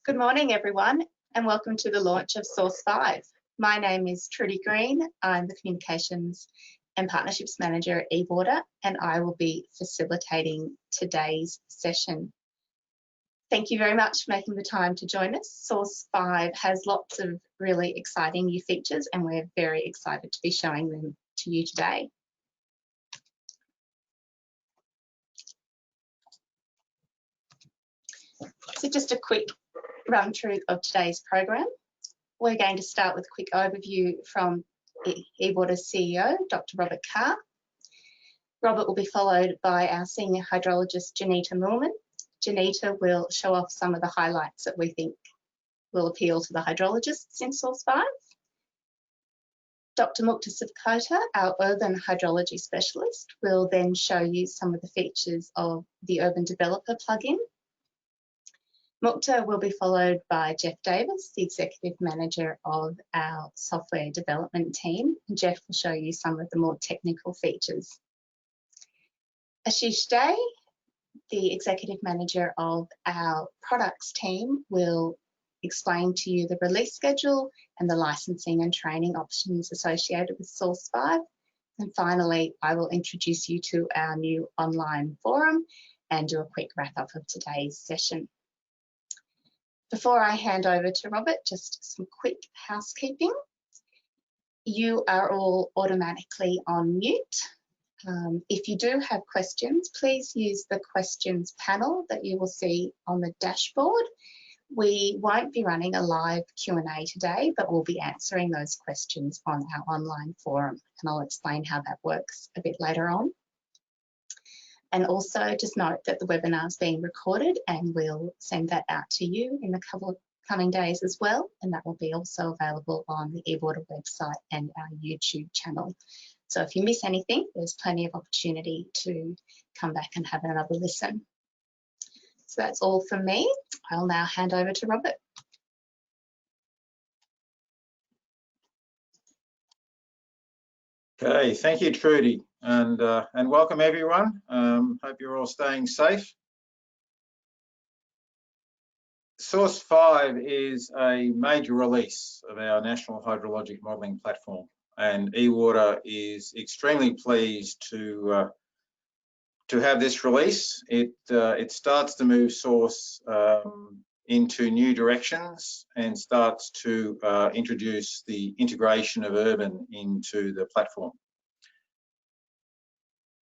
Good morning, everyone, and welcome to the launch of Source 5. My name is Trudy Green. I'm the Communications and Partnerships Manager at eWater, and I will be facilitating today's session. Thank you very much for making the time to join us. Source 5 has lots of really exciting new features, and we're very excited to be showing them to you today. So just a quick run through of today's program. We're going to start with a quick overview from eWater's CEO, Dr. Robert Carr. Robert will be followed by our senior hydrologist, Janita Millman. Janita will show off some of the highlights that we think will appeal to the hydrologists in Source 5. Dr. Mukta Sivkota, our urban hydrology specialist, will then show you some of the features of the Urban Developer plugin. Mukta will be followed by Jeff Davis, the Executive Manager of our software development team. Jeff will show you some of the more technical features. Ashish Day, the Executive Manager of our products team, will explain to you the release schedule and the licensing and training options associated with Source 5. And finally, I will introduce you to our new online forum and do a quick wrap up of today's session. Before I hand over to Robert, just some quick housekeeping. You are all automatically on mute. If you do have questions, please use the questions panel that you will see on the dashboard. We won't be running a live Q&A today, but we'll be answering those questions on our online forum, and I'll explain how that works a bit later on. And also just note that the webinar is being recorded, and we'll send that out to you in a couple of coming days as well. And that will be also available on the eWater website and our YouTube channel. So if you miss anything, there's plenty of opportunity to come back and have another listen. So that's all from me. I'll now hand over to Robert. Okay, thank you, Trudy, and welcome everyone. Hope you're all staying safe. Source 5 is a major release of our National Hydrologic Modelling platform, and eWater is extremely pleased to have this release. It starts to move Source into new directions and starts to introduce the integration of urban into the platform.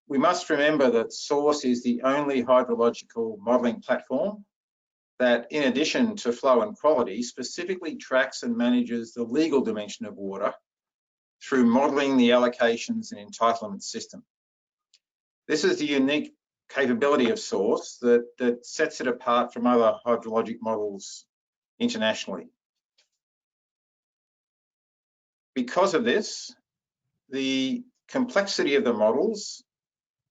We must remember that Source is the only hydrological modelling platform that, in addition to flow and quality, specifically tracks and manages the legal dimension of water through modelling the allocations and entitlement system. This is the unique capability of Source that sets it apart from other hydrologic models internationally. Because of this, the complexity of the models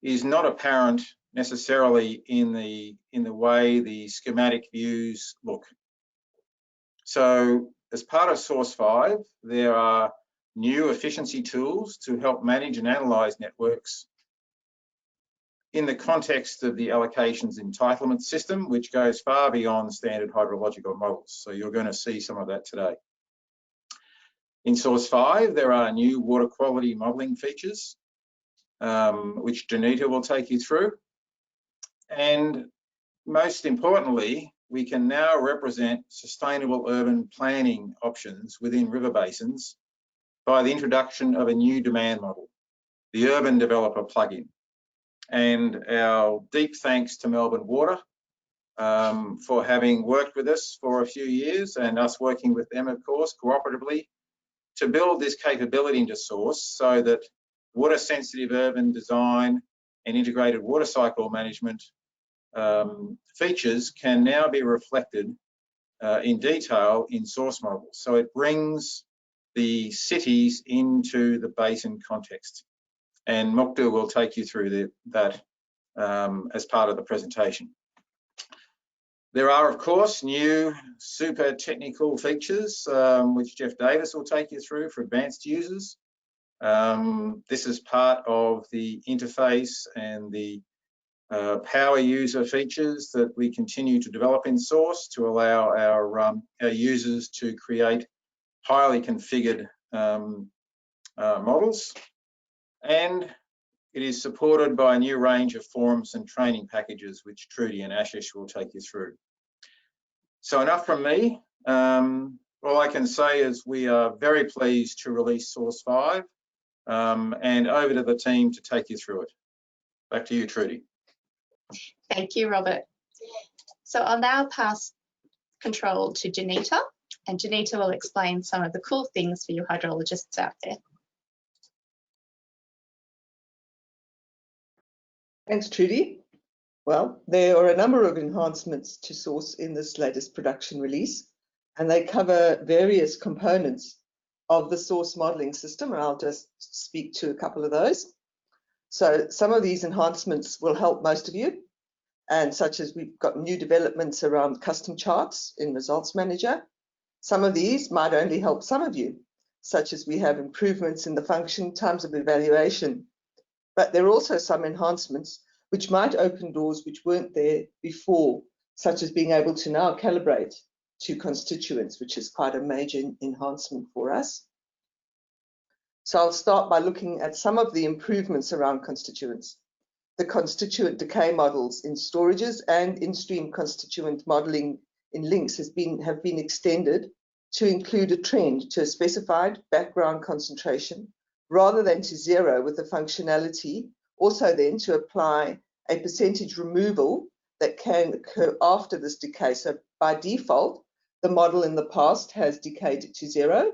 is not apparent necessarily in the way the schematic views look. So as part of Source 5, there are new efficiency tools to help manage and analyse networks in the context of the allocations entitlement system, which goes far beyond standard hydrological models. So you're going to see some of that today. In Source 5, there are new water quality modelling features, which Janita will take you through. And most importantly, we can now represent sustainable urban planning options within river basins by the introduction of a new demand model, the Urban Developer plugin. And our deep thanks to Melbourne Water for having worked with us for a few years, and us working with them, of course, cooperatively, to build this capability into Source so that water-sensitive urban design and integrated water cycle management features can now be reflected in detail in Source models. So it brings the cities into the basin context. And Mukta will take you through that as part of the presentation. There are, of course, new super technical features, which Jeff Davis will take you through for advanced users. This is part of the interface and the power user features that we continue to develop in Source to allow our users to create highly configured models. And it is supported by a new range of forums and training packages, which Trudy and Ashish will take you through. So enough from me. All I can say is we are very pleased to release Source 5, and over to the team to take you through it. Back to you, Trudy. Thank you, Robert. So I'll now pass control to Janita, and Janita will explain some of the cool things for you hydrologists out there. Thanks, Trudy. Well, there are a number of enhancements to Source in this latest production release, and they cover various components of the Source modeling system, and I'll just speak to a couple of those. So some of these enhancements will help most of you, and such as we've got new developments around custom charts in Results Manager. Some of these might only help some of you, such as we have improvements in the function times of evaluation. But there are also some enhancements which might open doors which weren't there before, such as being able to now calibrate to constituents, which is quite a major enhancement for us. So I'll start by looking at some of the improvements around constituents. The constituent decay models in storages and in-stream constituent modeling in links have been extended to include a trend to a specified background concentration rather than to zero, with the functionality also then to apply a percentage removal that can occur after this decay. So by default, the model in the past has decayed to zero,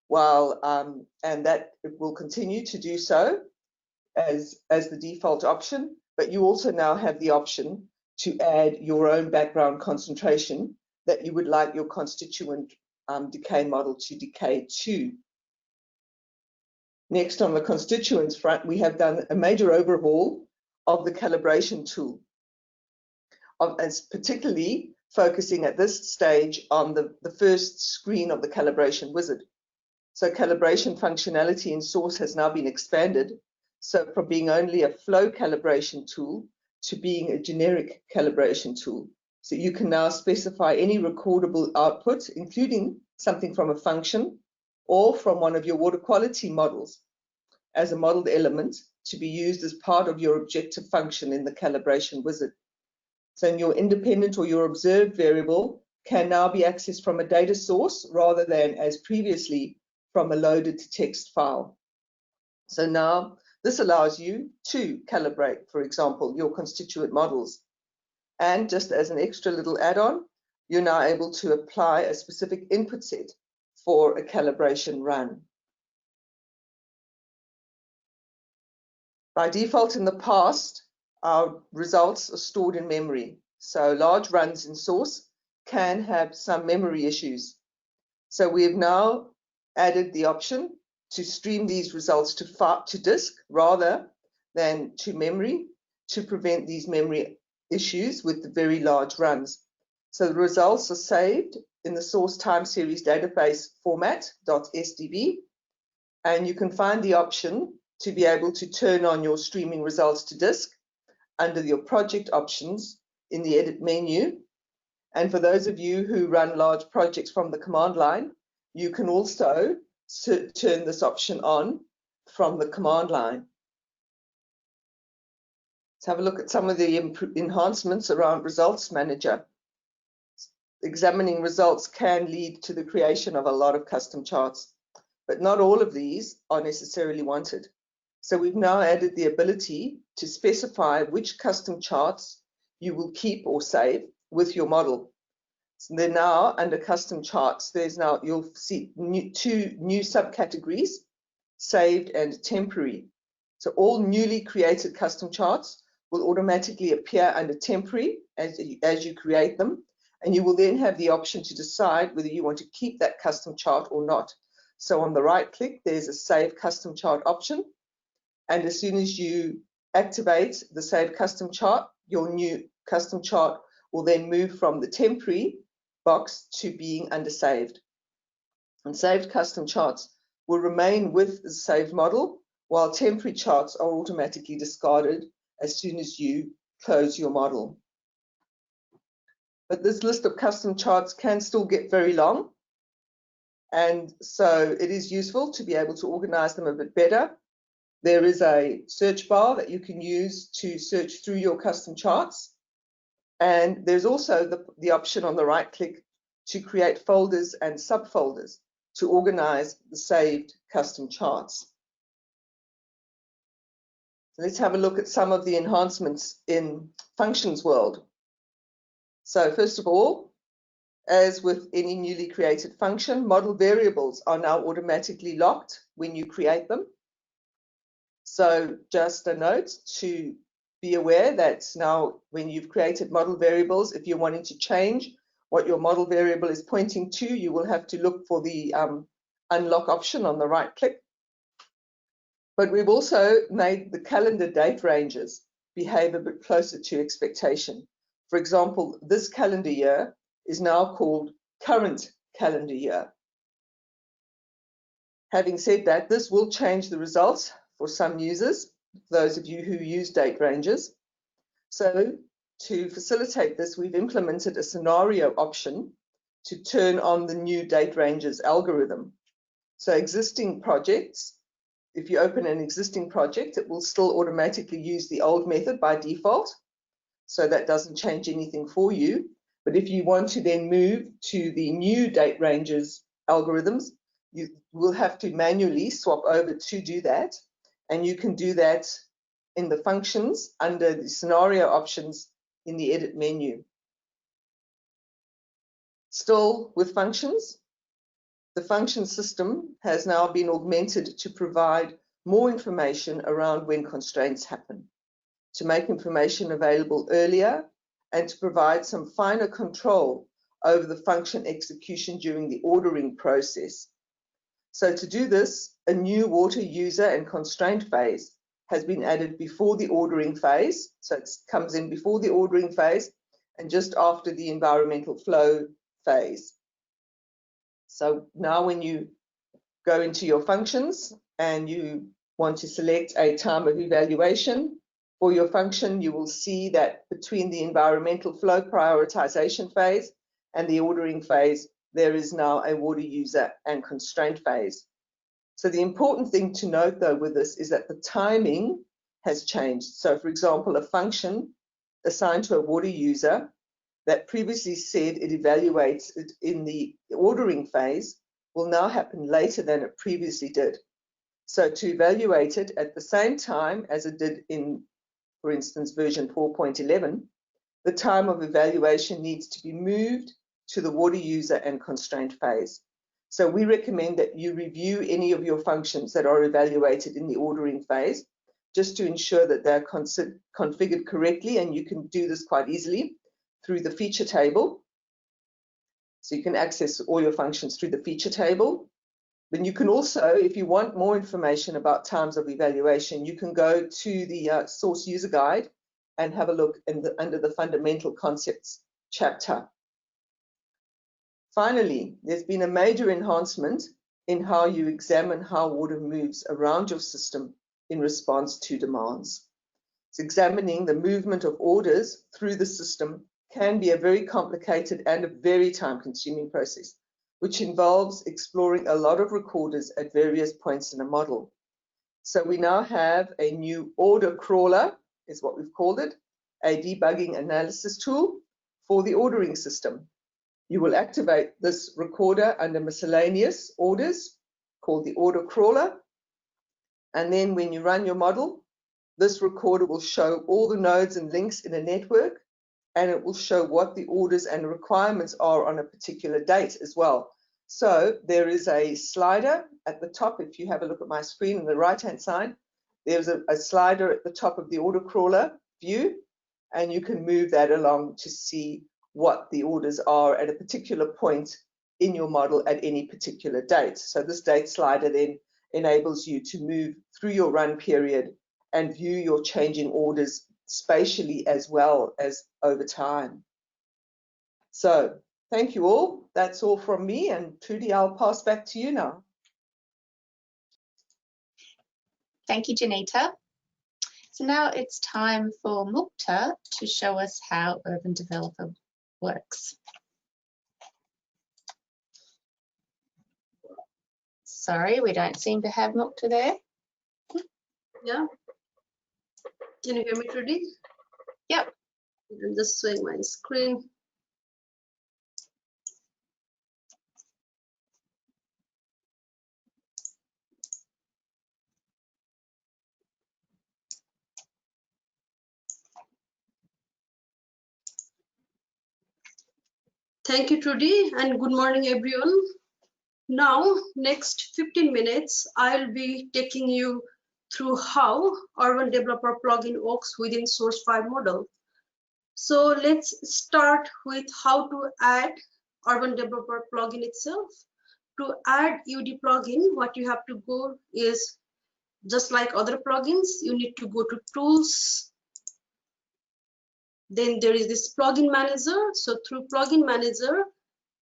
while and that it will continue to do so as the default option, but you also now have the option to add your own background concentration that you would like your constituent decay model to decay to. Next, on the constituents front, we have done a major overhaul of the calibration tool, as particularly focusing at this stage on the first screen of the calibration wizard. So calibration functionality in Source has now been expanded, so from being only a flow calibration tool to being a generic calibration tool. So you can now specify any recordable output, including something from a function or from one of your water quality models, as a modeled element to be used as part of your objective function in the calibration wizard. So your independent or your observed variable can now be accessed from a data source rather than, as previously, from a loaded text file. So now this allows you to calibrate, for example, your constituent models. And just as an extra little add-on, you're now able to apply a specific input set for a calibration run. By default, in the past, our results are stored in memory. So large runs in Source can have some memory issues. So we have now added the option to stream these results to disk rather than to memory, to prevent these memory issues with the very large runs. So the results are saved in the Source time series database format .sdb, and you can find the option to be able to turn on your streaming results to disk under your project options in the edit menu. And for those of you who run large projects from the command line, you can also turn this option on from the command line. Let's have a look at some of the enhancements around Results Manager. Examining results can lead to the creation of a lot of custom charts, but not all of these are necessarily wanted. So we've now added the ability to specify which custom charts you will keep or save with your model. So then now under custom charts, you'll see two new subcategories, saved and temporary. So all newly created custom charts will automatically appear under temporary as you create them, and you will then have the option to decide whether you want to keep that custom chart or not. So on the right click, there's a Save Custom Chart option, and as soon as you activate the Save Custom Chart, your new custom chart will then move from the temporary box to being under saved. And saved custom charts will remain with the saved model, while temporary charts are automatically discarded as soon as you close your model. But this list of custom charts can still get very long, and so it is useful to be able to organize them a bit better. There is a search bar that you can use to search through your custom charts, and there's also the option on the right click to create folders and subfolders to organize the saved custom charts. Let's have a look at some of the enhancements in functions world. So first of all, as with any newly created function, model variables are now automatically locked when you create them. So just a note to be aware that now when you've created model variables, if you're wanting to change what your model variable is pointing to, you will have to look for the unlock option on the right click. But we've also made the calendar date ranges behave a bit closer to expectation. For example, this calendar year is now called current calendar year. Having said that, this will change the results for some users, those of you who use date ranges. So to facilitate this, we've implemented a scenario option to turn on the new date ranges algorithm. So existing projects, if you open an existing project, it will still automatically use the old method by default. So that doesn't change anything for you. But if you want to then move to the new date ranges algorithms, you will have to manually swap over to do that. And you can do that in the functions under the scenario options in the edit menu. Still with functions, the function system has now been augmented to provide more information around when constraints happen, to make information available earlier, and to provide some finer control over the function execution during the ordering process. So to do this, a new water user and constraint phase has been added before the ordering phase. So it comes in before the ordering phase and just after the environmental flow phase. So now when you go into your functions and you want to select a time of evaluation for your function, you will see that between the environmental flow prioritization phase and the ordering phase, there is now a water user and constraint phase. So the important thing to note though with this is that the timing has changed. So for example, a function assigned to a water user that previously said it evaluates it in the ordering phase will now happen later than it previously did. So to evaluate it at the same time as it did in, for instance, version 4.11, the time of evaluation needs to be moved to the water user and constraint phase. So we recommend that you review any of your functions that are evaluated in the ordering phase, just to ensure that they're configured correctly, and you can do this quite easily through the feature table. So you can access all your functions through the feature table. Then you can also, if you want more information about times of evaluation, you can go to the source user guide and have a look under the fundamental concepts chapter. Finally, there's been a major enhancement in how you examine how water moves around your system in response to demands. So examining the movement of orders through the system can be a very complicated and a very time-consuming process, which involves exploring a lot of recorders at various points in a model. So we now have a new order crawler, is what we've called it, a debugging analysis tool for the ordering system. You will activate this recorder under miscellaneous orders, called the order crawler. And then when you run your model, this recorder will show all the nodes and links in a network, and it will show what the orders and requirements are on a particular date as well. So there is a slider at the top. If you have a look at my screen on the right-hand side, there's a slider at the top of the order crawler view, and you can move that along to see what the orders are at a particular point in your model at any particular date. So this date slider then enables you to move through your run period and view your changing orders spatially as well as over time. So thank you all. That's all from me, and Trudy, I'll pass back to you now. Thank you, Janita. So now it's time for Mukta to show us how Urban Developer works. Sorry, we don't seem to have Mukta there. Yeah. Can you hear me, Trudy? Yep. I'm just showing my screen. Thank you, Trudy, and good morning, everyone. Now, next 15 minutes, I'll be taking you through how Urban Developer plugin works within Source 5 model. So let's start with how to add Urban Developer plugin itself. To add UD plugin, what you have to go is, just like other plugins, you need to go to Tools. Then there is this plugin manager. So through plugin manager,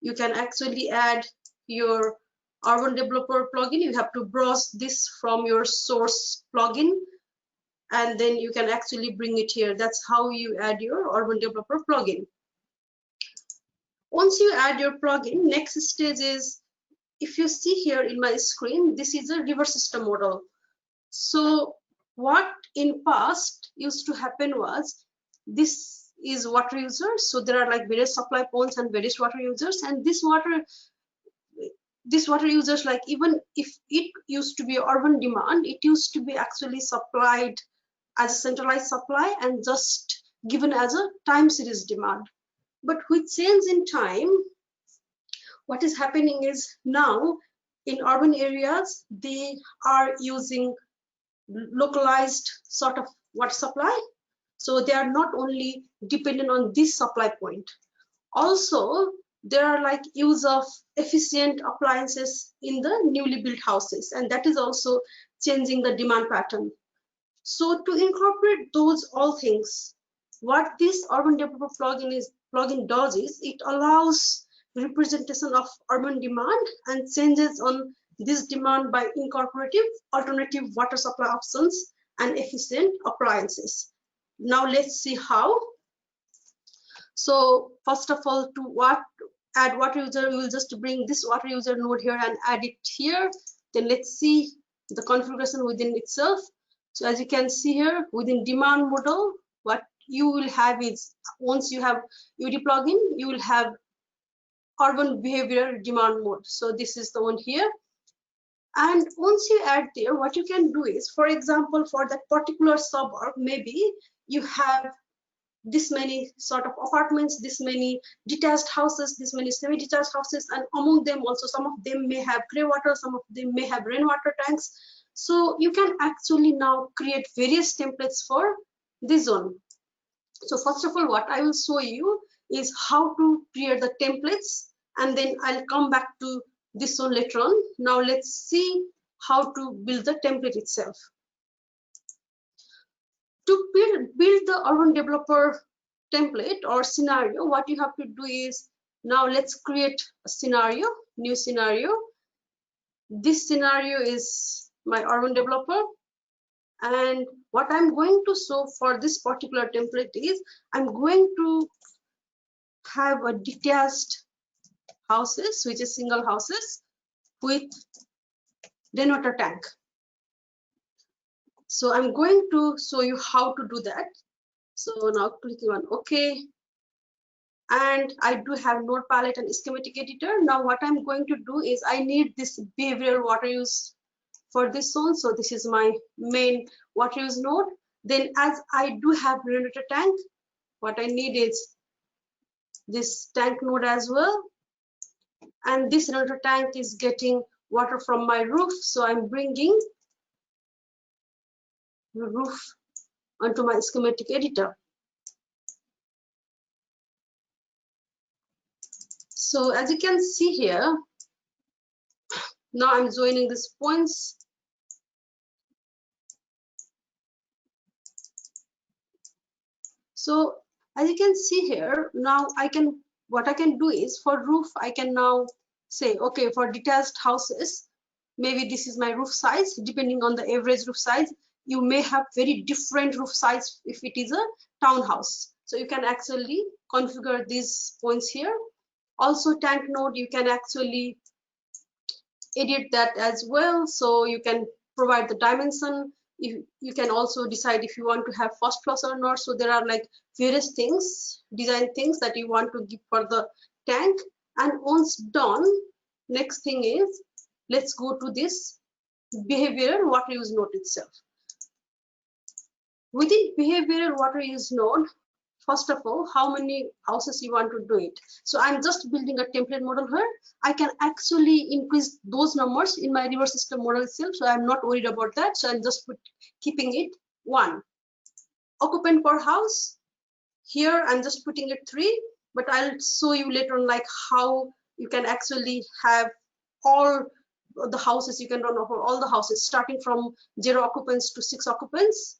you can actually add your Urban Developer plugin. You have to browse this from your source plugin, and then you can actually bring it here. That's how you add your Urban Developer plugin. Once you add your plugin, next stage is, if you see here in my screen, this is a river system model. So what in past used to happen was, this is water users. So there are like various supply points and various water users, and this water users, like even if it used to be urban demand, it used to be actually supplied as a centralized supply and just given as a time series demand. But with change in time, what is happening is now in urban areas, they are using localized sort of water supply. So they are not only dependent on this supply point. Also, there are like use of efficient appliances in the newly built houses, and that is also changing the demand pattern. So to incorporate those all things, what this Urban Developer plugin does is, it allows representation of urban demand and changes on this demand by incorporating alternative water supply options and efficient appliances. Now let's see how. So first of all, to add water user, we will just bring this water user node here and add it here. Then let's see the configuration within itself. So as you can see here, within demand model, what you will have is, once you have UD plugin, you will have urban behavior demand mode. So this is the one here. And once you add there, what you can do is, for example, for that particular suburb, maybe you have this many sort of apartments, this many detached houses, this many semi-detached houses, and among them also some of them may have grey water, some of them may have rainwater tanks. So you can actually now create various templates for this zone. So first of all, what I will show you is how to create the templates, and then I'll come back to this one later on. Now let's see how to build the template itself. To build the Urban Developer template or scenario, what you have to do is, now let's create a scenario, new scenario. This scenario is my Urban Developer, and what I'm going to show for this particular template is, I'm going to have a detached houses, which is single houses with rainwater tank. So I'm going to show you how to do that. So now clicking on OK, and I do have node palette and schematic editor. Now what I'm going to do is, I need this behavioral water use for this zone. So this is my main water use node. Then as I do have rainwater tank, what I need is this tank node as well. And this rainwater tank is getting water from my roof. So I'm bringing the roof onto my schematic editor. So as you can see here, now I'm joining these points. So as you can see here, now what I can do is, for roof, I can now say, okay, for detached houses, maybe this is my roof size, depending on the average roof size. you may have very different roof size if it is a townhouse. So you can actually configure these points here. Also tank node, you can actually edit that as well. So you can provide the dimension. You can also decide if you want to have first floor or not. So there are like various things, design things that you want to give for the tank. And once done, next thing is, let's go to this behavioral water use node itself. Within behavioral water use node, first of all, how many houses you want to do it. So I'm just building a template model here. I can actually increase those numbers in my river system model itself. So I'm not worried about that. So I'm just keeping it 1. Occupant per house. Here I'm just putting it 3, but I'll show you later on like how you can actually have all the houses. You can run over all the houses starting from 0 occupants to 6 occupants.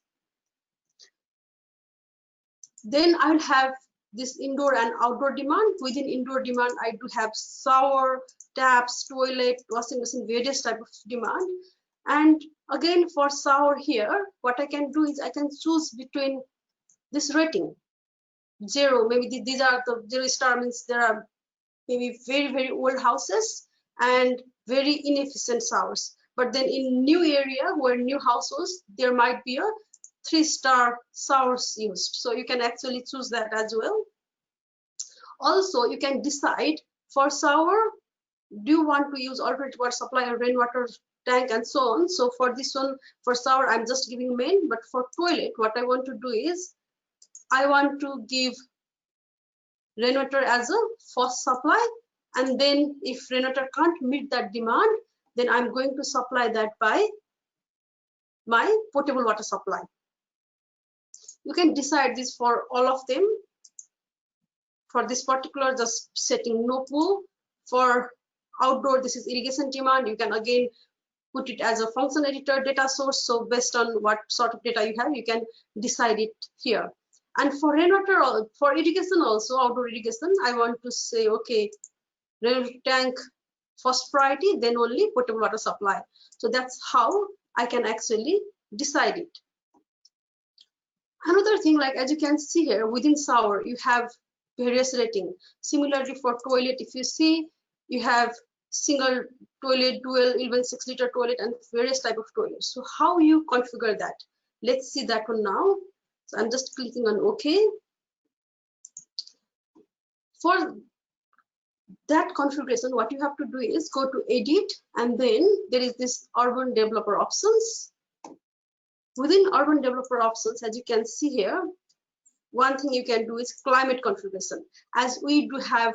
Then I'll have this indoor and outdoor demand. Within indoor demand, I do have shower, taps, toilet, washing machine, various type of demand. And again, for shower here, what I can do is I can choose between this rating, 0, maybe these are the 0 star, means there are maybe very, very old houses and very inefficient showers. But then in new area where new houses, there might be a 3-star showers used. So you can actually choose that as well. Also, you can decide for shower, do you want to use alternate water supply or rainwater tank and so on. So for this one, for shower, I'm just giving main, but for toilet, what I want to do is I want to give rainwater as a first supply. And then if rainwater can't meet that demand, then I'm going to supply that by my potable water supply. You can decide this for all of them. For this particular, just setting no pool. For outdoor, this is irrigation demand. You can again put it as a function editor data source. So based on what sort of data you have, you can decide it here. And for rainwater, for irrigation also, outdoor irrigation, I want to say, okay, rainwater tank first priority, then only potable water supply. So that's how I can actually decide it. Another thing, like as you can see here, within shower, you have various rating. Similarly for toilet, if you see, you have single toilet, dual, even 6-liter toilet, and various type of toilets. So how you configure that? Let's see that one now. So I'm just clicking on OK. For that configuration, what you have to do is go to edit, and then there is this urban developer options. Within urban developer options, as you can see here, one thing you can do is climate configuration. As we do have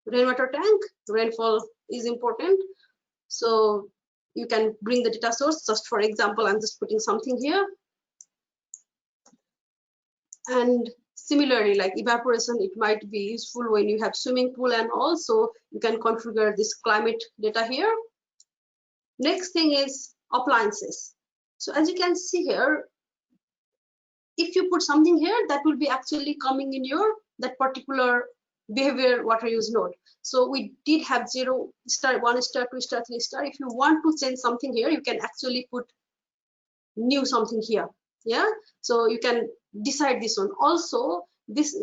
rainwater tank, rainfall is important. So you can bring the data source. Just for example, I'm just putting something here. And similarly, like evaporation, it might be useful when you have swimming pool, and also you can configure this climate data here. Next thing is appliances. So as you can see here, if you put something here, that will be actually coming in your that particular behavior water use node. So we did have 0 star, 1 star, 2 star, 3 star. If you want to change something here, you can actually put new something here. Yeah, so you can decide this one. Also, this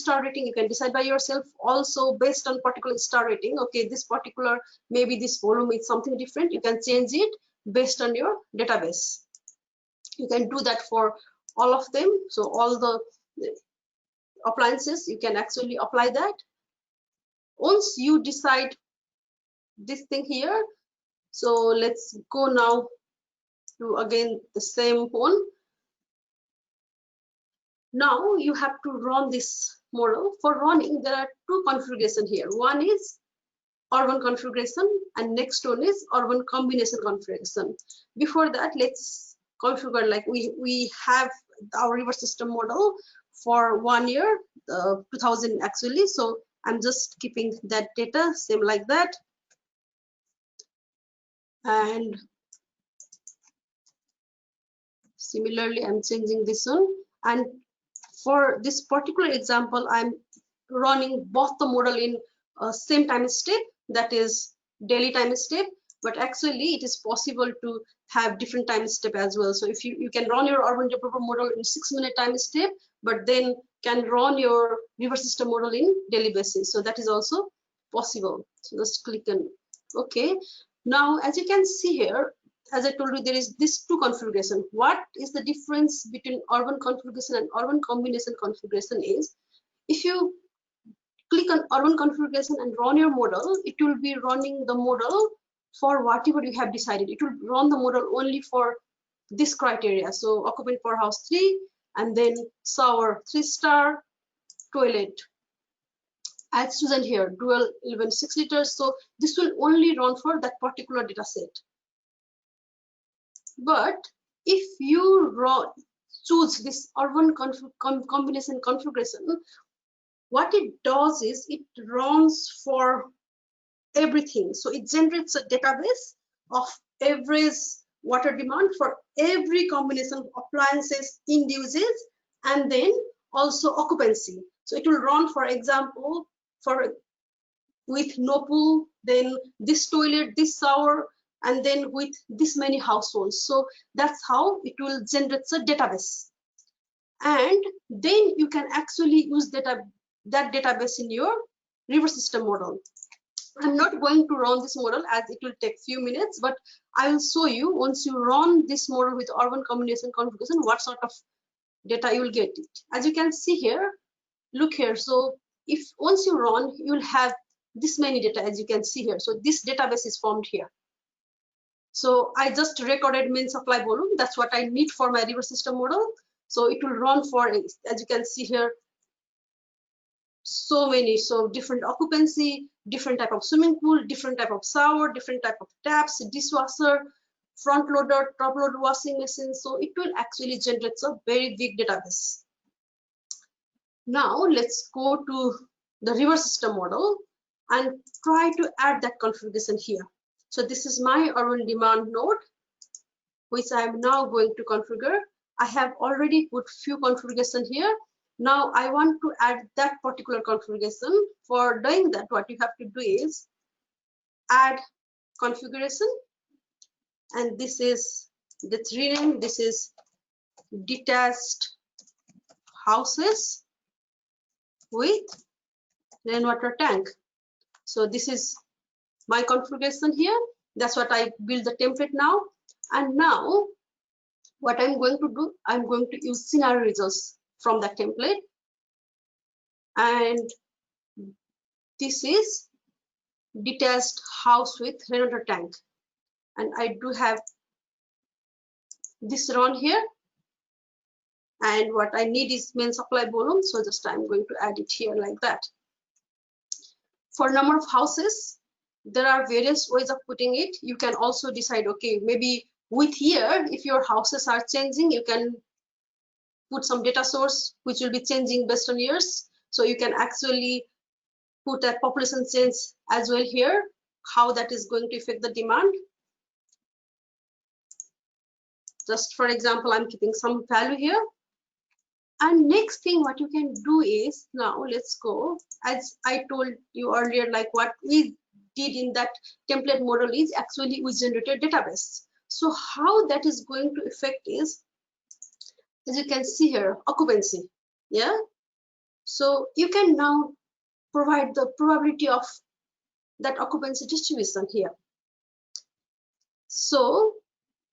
star rating you can decide by yourself. Also based on particular star rating, okay, this particular, maybe this volume is something different, you can change it based on your database. You can do that for all of them. So all the appliances, you can actually apply that. Once you decide this thing here, so let's go now to again the same one. Now you have to run this model. For running, there are 2 configurations here. One is urban configuration, and next one is urban combination configuration. Before that, let's configure, like we have our river system model for 1 year, 2000 actually. So I'm just keeping that data same like that. And similarly, I'm changing this one. And for this particular example, I'm running both the model in same time step, that is daily time step. but actually it is possible to have different time step as well. So if you can run your urban developer model in 6-minute time step, but then can run your river system model in daily basis. So that is also possible. So just click on OK. Now, as you can see here, as I told you, there is this two configuration. What is the difference between urban configuration and urban combination configuration is, if you click on urban configuration and run your model, it will be running the model for whatever you have decided. It will run the model only for this criteria. So occupant per house 3, and then shower 3-star, toilet as chosen here, dual 11 6 liters. So this will only run for that particular data set. But if you choose this urban combination configuration, what it does is it runs for everything. So it generates a database of average water demand for every combination of appliances, end uses, and then also occupancy. So it will run, for example, with no pool, then this toilet, this shower, and then with this many households. So that's how it will generate a database. And then you can actually use that database in your river system model. I'm not going to run this model as it will take few minutes, but I will show you once you run this model with urban combination configuration, what sort of data you will get it. As you can see here, look here. So if once you run, you will have this many data, as you can see here. So this database is formed here. So I just recorded mean supply volume. That's what I need for my river system model. So it will run for, as you can see here, so many, so different occupancy, different type of swimming pool, different type of shower, different type of taps, dishwasher, front loader, top loader washing machine. So it will actually generate a very big database. Now let's go to the river system model and try to add that configuration here. So this is my urban demand node, which I am now going to configure. I have already put few configuration here. Now I want to add that particular configuration. For doing that, what you have to do is add configuration, and this is the rename. This is detached houses with rainwater tank. So this is my configuration here. That's what I build the template now. And now what I'm going to do, I'm going to use scenario results from that template. And this is detached house with rainwater tank. And I do have this run here. And what I need is main supply volume. So just I'm going to add it here like that. For number of houses, there are various ways of putting it. You can also decide, okay, maybe with here, if your houses are changing, you can put some data source which will be changing based on years. So you can actually put a population change as well here, how that is going to affect the demand. Just for example, I'm keeping some value here. And next thing what you can do is, now let's go, as I told you earlier, like what we did in that template model is actually we generated database. So how that is going to affect is, as you can see here, occupancy. Yeah. So you can now provide the probability of that occupancy distribution here. So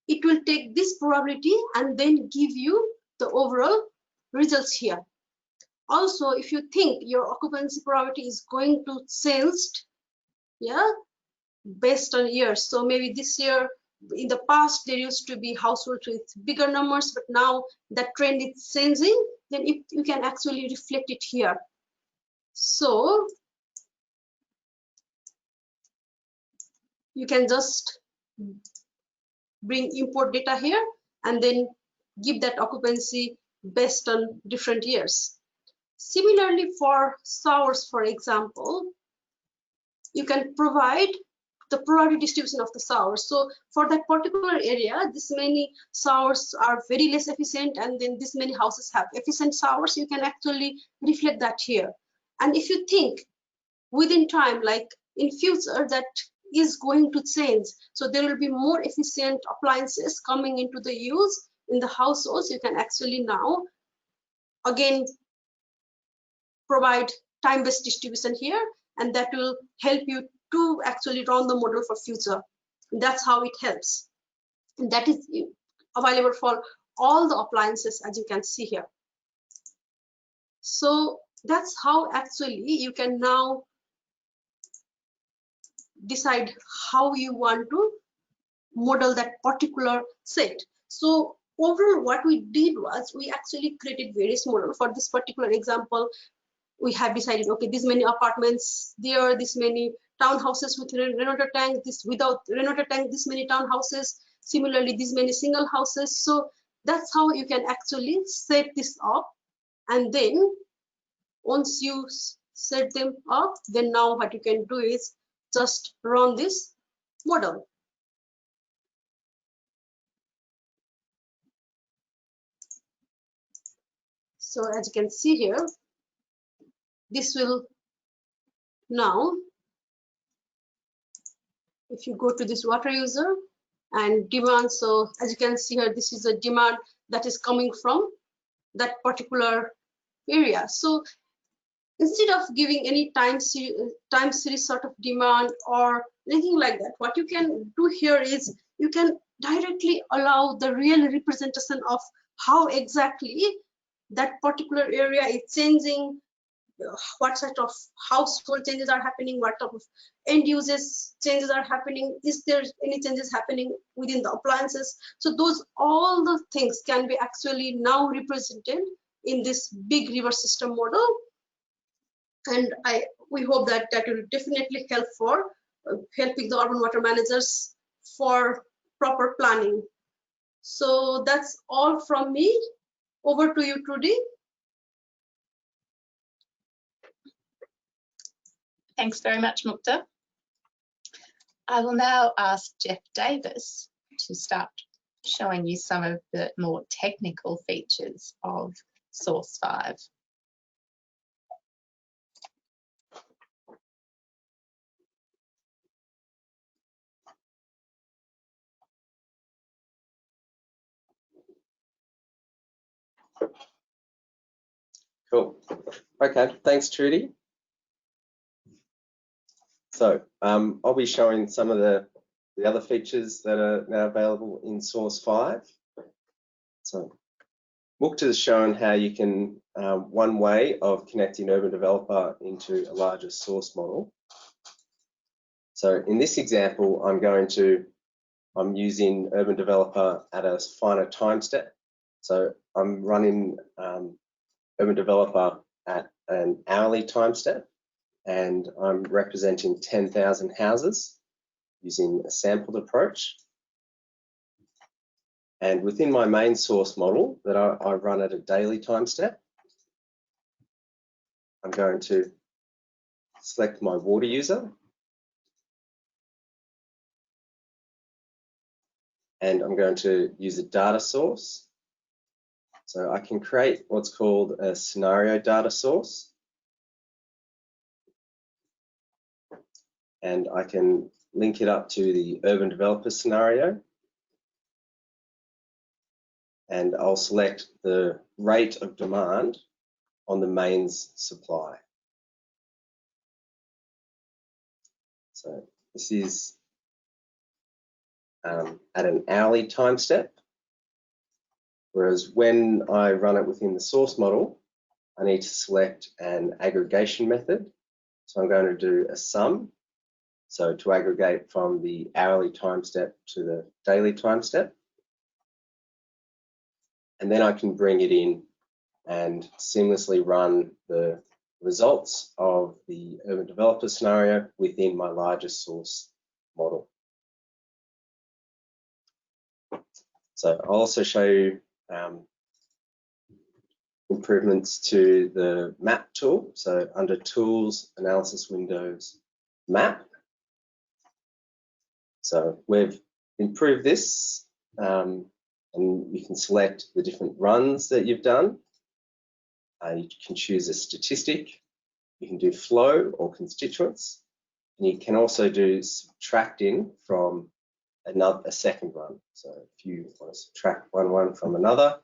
it will take this probability and then give you the overall results here. Also, if you think your occupancy probability is going to change, yeah, based on years. So maybe this year, in the past, there used to be households with bigger numbers, but now that trend is changing, then you can actually reflect it here. So you can just bring import data here and then give that occupancy based on different years. Similarly, for showers, for example, you can provide the probability distribution of the showers. So for that particular area, this many showers are very less efficient, and then this many houses have efficient showers. You can actually reflect that here. And if you think within time, like in future, that is going to change. So there will be more efficient appliances coming into the use in the households. You can actually now again provide time-based distribution here, and that will help you to actually run the model for future. That's how it helps. And that is available for all the appliances, as you can see here. So that's how actually you can now decide how you want to model that particular set. So overall, what we did was we actually created various models. For this particular example, we have decided, okay, this many apartments there, this many townhouses with rainwater tank, this without rainwater tank, this many townhouses, similarly this many single houses. So that's how you can actually set this up. And then once you set them up, then now what you can do is just run this model. So as you can see here, this will now, if you go to this water user and demand, so as you can see here, this is a demand that is coming from that particular area. So instead of giving any time series sort of demand or anything like that, what you can do here is you can directly allow the real representation of how exactly that particular area is changing, what sort of household changes are happening, what type of end uses changes are happening, is there any changes happening within the appliances. So those all the things can be actually now represented in this big river system model. And we hope that that will definitely help for helping the urban water managers for proper planning. So that's all from me. Over to you, Trudy. Thanks very much, Mukta. I will now ask Jeff Davis to start showing you some of the more technical features of Source 5. Cool. Okay, thanks, Trudy. So I'll be showing some of the other features that are now available in Source 5. So Mukta has shown how you can, one way of connecting Urban Developer into a larger source model. So in this example, I'm using Urban Developer at a finer time step. So I'm running Urban Developer at an hourly time step, and I'm representing 10,000 houses using a sampled approach. And within my main source model that I run at a daily time step, I'm going to select my water user, and I'm going to use a data source. So I can create what's called a scenario data source. And I can link it up to the Urban Developer scenario. And I'll select the rate of demand on the mains supply. So this is at an hourly time step. Whereas when I run it within the source model, I need to select an aggregation method. So I'm going to do a sum. So to aggregate from the hourly time step to the daily time step. And then I can bring it in and seamlessly run the results of the Urban Developer scenario within my largest source model. So I'll also show you improvements to the map tool. So under Tools, Analysis Windows, Map. So we've improved this, and you can select the different runs that you've done. You can choose a statistic. You can do flow or constituents. And you can also do subtracting from a second run. So if you want to subtract one from another,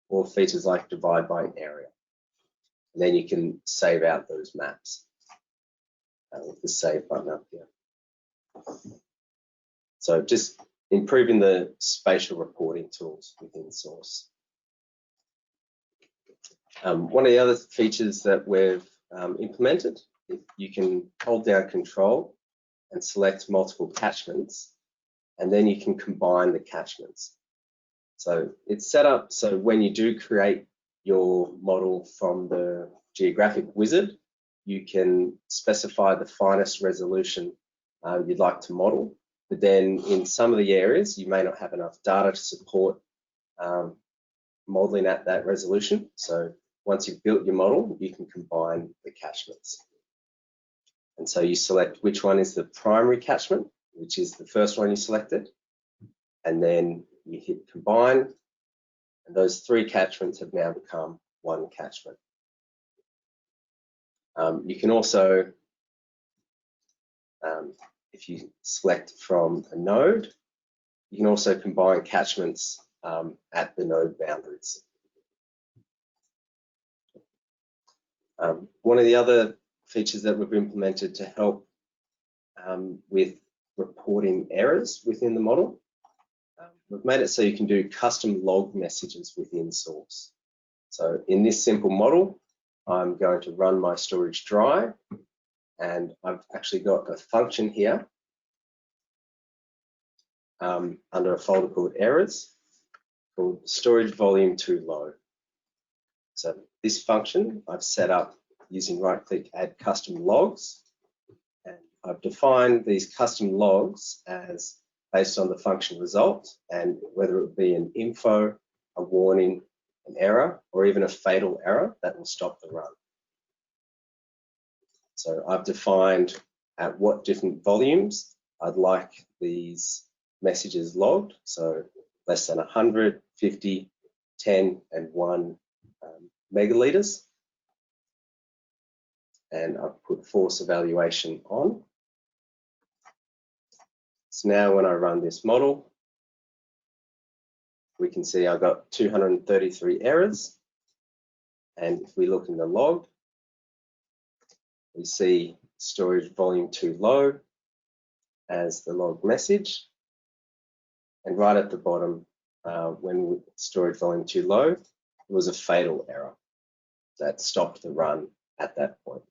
or features like divide by area. And then you can save out those maps with the save button up here. So just improving the spatial reporting tools within Source. One of the other features that we've implemented, you can hold down control and select multiple catchments, and then you can combine the catchments. So it's set up so when you do create your model from the geographic wizard, you can specify the finest resolution you'd like to model. But then in some of the areas, you may not have enough data to support modeling at that resolution. So once you've built your model, you can combine the catchments. And so you select which one is the primary catchment, which is the first one you selected, and then you hit combine, and those 3 catchments have now become 1 catchment. You can also, if you select from a node, you can also combine catchments at the node boundaries. One of the other features that we've implemented to help with reporting errors within the model, we've made it so you can do custom log messages within Source. So in this simple model, I'm going to run my storage dry, and I've actually got a function here under a folder called errors called storage volume too low. So this function I've set up using right-click add custom logs, and I've defined these custom logs as based on the function result, and whether it be an info, a warning, an error, or even a fatal error that will stop the run. So I've defined at what different volumes I'd like these messages logged. So less than 100, 50, 10, and 1 megaliters. And I've put force evaluation on. So now when I run this model, we can see I've got 233 errors. And if we look in the log, we see storage volume too low as the log message. And right at the bottom, when storage volume too low, it was a fatal error that stopped the run at that point.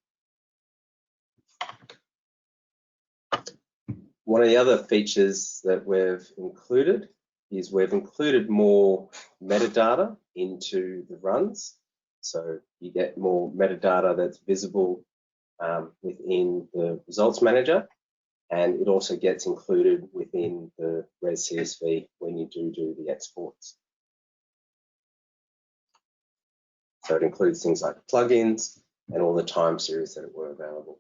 One of the other features that we've included is we've included more metadata into the runs. So you get more metadata that's visible within the results manager, and it also gets included within the Res CSV when you do the exports. So it includes things like plugins and all the time series that were available.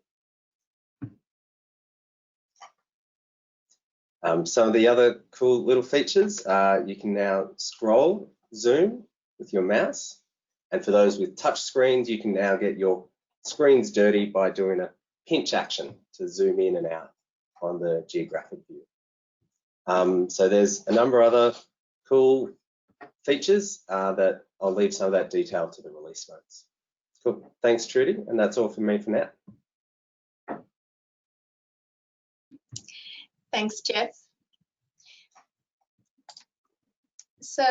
Some of the other cool little features, you can now scroll, zoom with your mouse. And for those with touch screens, you can now get your screens dirty by doing a pinch action to zoom in and out on the geographic view. So there's a number of other cool features that I'll leave some of that detail to the release notes. Cool, thanks Trudy, and that's all from me for now. Thanks, Jeff. So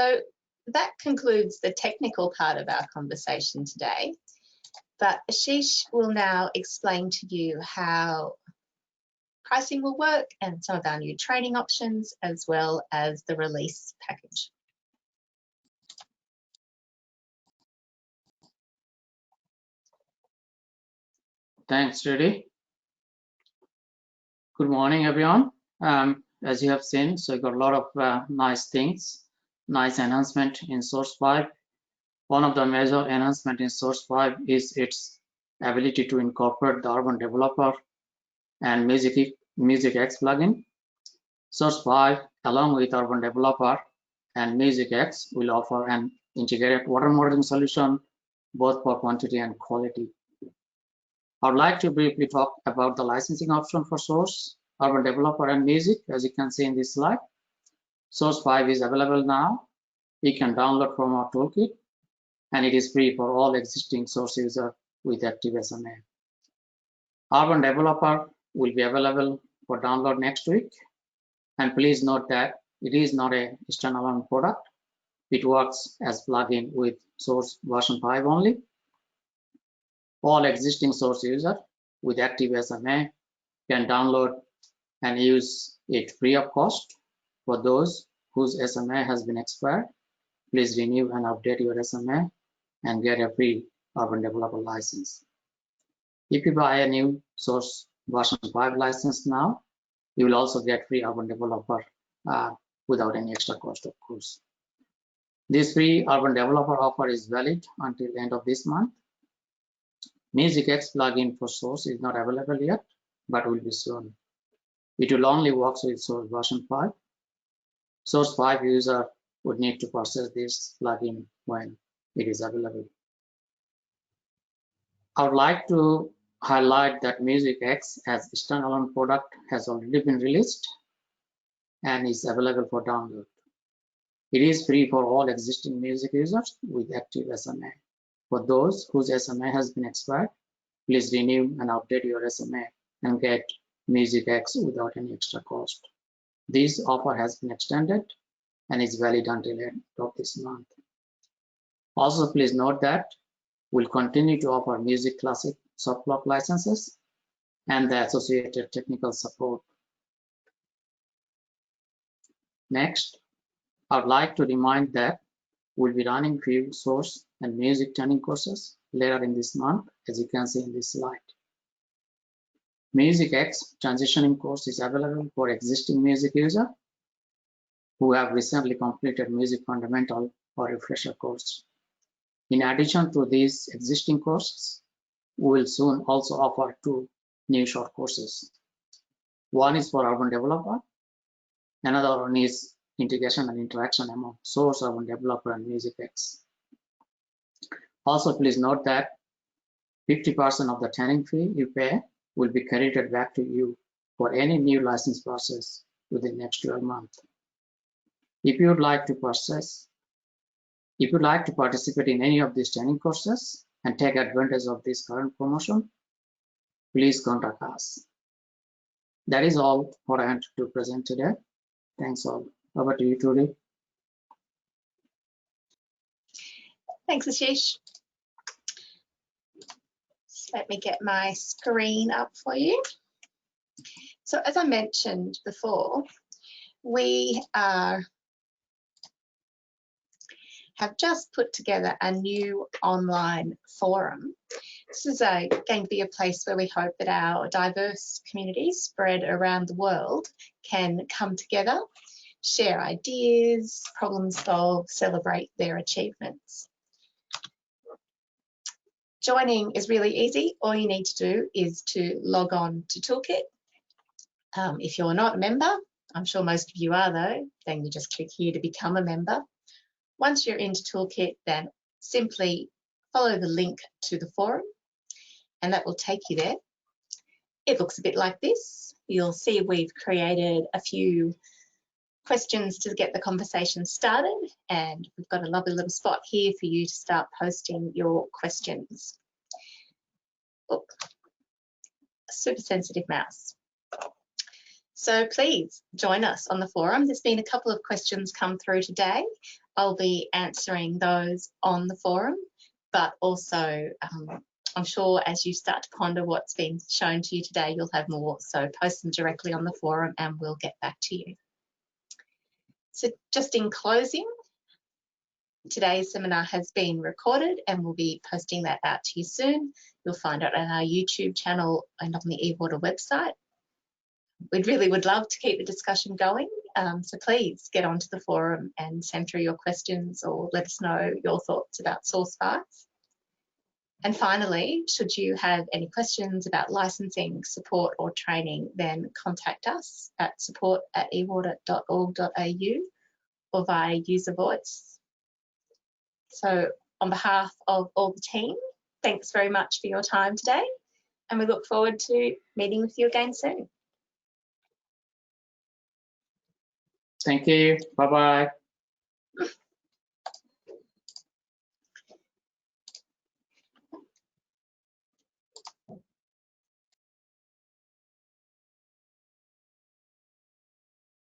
that concludes the technical part of our conversation today, but Ashish will now explain to you how pricing will work and some of our new training options, as well as the release package. Thanks, Trudy. Good morning, everyone. As you have seen, so I got a lot of nice things, nice enhancement in Source 5. One of the major enhancement in Source 5 is its ability to incorporate the Urban Developer and MusicX plugin. Source 5, along with Urban Developer and MusicX, will offer an integrated water modeling solution, both for quantity and quality. I would like to briefly talk about the licensing option for Source, Urban Developer and Music. As you can see in this slide, Source 5 is available now. You can download from our toolkit, and it is free for all existing Source users with active SMA. Urban Developer will be available for download next week. And please note that it is not a standalone product. It works as plugin with Source version 5 only. All existing Source users with active SMA can download and use it free of cost. For those whose SMA has been expired, please renew and update your SMA and get a free Urban Developer license. If you buy a new Source version 5 license now, you will also get free Urban Developer without any extra cost, of course. This free Urban Developer offer is valid until the end of this month. MusicX plugin for Source is not available yet, but will be soon. It will only work with Source version 5. Source 5 user would need to purchase this plugin when it is available. I would like to highlight that MusicX as a standalone product has already been released and is available for download. It is free for all existing music users with active SMA. For those whose SMA has been expired, please renew and update your SMA and get MusicX without any extra cost. This offer has been extended and is valid until the end of this month. Also, please note that we'll continue to offer Music Classic soft lock licenses and the associated technical support. Next, I would like to remind that we'll be running few Source and music tuning courses later in this month, as you can see in this slide. MusicX transitioning course is available for existing music users who have recently completed Music Fundamental or Refresher course. In addition to these existing courses, we will soon also offer 2 new short courses. One is for Urban Developer, another one is integration and interaction among Source, Urban Developer, and MusicX. Also, please note that 50% of the tuning fee you pay will be credited back to you for any new license process within the next 12 months. If you would like to participate in any of these training courses and take advantage of this current promotion, please contact us. That is all what I wanted to present today. Thanks all. Over to you, Trudy. Thanks, Ashish. So let me get my screen up for you. So as I mentioned before, we have just put together a new online forum. This is going to be a place where we hope that our diverse communities spread around the world can come together, share ideas, problem solve, celebrate their achievements. Joining is really easy. All you need to do is to log on to Toolkit. If you're not a member, I'm sure most of you are though, then you just click here to become a member. Once you're into Toolkit, then simply follow the link to the forum and that will take you there. It looks a bit like this. You'll see we've created a few questions to get the conversation started, and we've got a lovely little spot here for you to start posting your questions. Oh, a super sensitive mouse. So please join us on the forum. There's been a couple of questions come through today. I'll be answering those on the forum, but also I'm sure as you start to ponder what's been shown to you today, you'll have more. So post them directly on the forum and we'll get back to you. So just in closing, today's seminar has been recorded and we'll be posting that out to you soon. You'll find it on our YouTube channel and on the eWater website. We really would love to keep the discussion going, so please get onto the forum and send through your questions or let us know your thoughts about Source 5. And finally, should you have any questions about licensing, support or training, then contact us at support@ewater.org.au or via user voice. So on behalf of all the team, thanks very much for your time today. and we look forward to meeting with you again soon. Thank you. Bye-bye.